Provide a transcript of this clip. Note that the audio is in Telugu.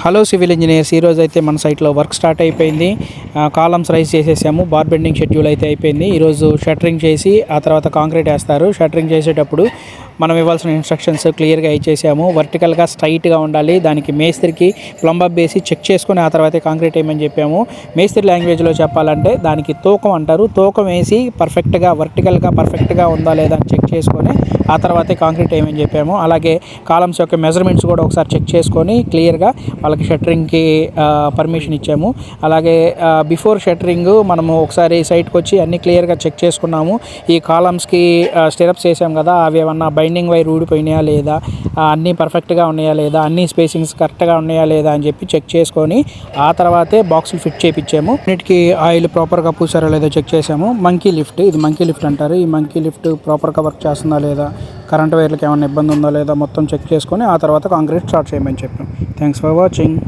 హలో సివిల్ ఇంజనీర్స్, ఈరోజు అయితే మన సైట్లో వర్క్ స్టార్ట్ అయిపోయింది. కాలమ్స్ రైజ్ చేసేసాము. బార్ బెండింగ్ షెడ్యూల్ అయితే అయిపోయింది. ఈరోజు షట్టరింగ్ చేసి ఆ తర్వాత కాంక్రీట్ వేస్తారు. షట్టరింగ్ చేసేటప్పుడు మనం ఇవ్వాల్సిన ఇన్స్ట్రక్షన్స్ క్లియర్గా ఇచ్చేసాము. వర్టికల్గా స్ట్రైట్గా ఉండాలి. దానికి మేస్త్రికి ప్లంబర్ వేసి చెక్ చేసుకుని ఆ తర్వాత కాంక్రీట్ వేయమని చెప్పాము. మేస్త్రి లాంగ్వేజ్లో చెప్పాలంటే దానికి తూకం అంటారు. తూకం వేసి పర్ఫెక్ట్గా వర్టికల్గా పర్ఫెక్ట్గా ఉందా లేదా అని చెక్ చేసుకొని ఆ తర్వాతే కాంక్రీట్ వేయమని చెప్పాము. అలాగే కాలమ్స్ యొక్క మెజర్మెంట్స్ కూడా ఒకసారి చెక్ చేసుకొని క్లియర్గా వాళ్ళకి షట్టరింగ్కి పర్మిషన్ ఇచ్చాము. అలాగే బిఫోర్ షట్టరింగ్ మనము ఒకసారి సైట్కి వచ్చి అన్నీ క్లియర్గా చెక్ చేసుకున్నాము. ఈ కాలమ్స్కి స్టెరప్స్ వేసాం కదా, అవి ఏమన్నా బైండింగ్ వైర్ ఊడిపోయినాయా లేదా, అన్నీ పర్ఫెక్ట్గా ఉన్నాయా లేదా, అన్ని స్పేసింగ్స్ కరెక్ట్గా ఉన్నాయా లేదా అని చెప్పి చెక్ చేసుకొని ఆ తర్వాతే బాక్సులు ఫిట్ చేయించాము. అన్నిటికీ ఆయిల్ ప్రాపర్గా పూసారా లేదా చెక్ చేసాము. మంకీ లిఫ్ట్, ఇది మంకీ లిఫ్ట్ అంటారు. ఈ మంకీ లిఫ్ట్ ప్రాపర్గా వర్క్ చేస్తుందా లేదా, కరెంట్ వైర్లకు ఏమైనా ఇబ్బంది ఉందా లేదా మొత్తం చెక్ చేసుకొని ఆ తర్వాత కాంక్రీట్ స్టార్ట్ చేయమని చెప్పాం. Thanks for watching.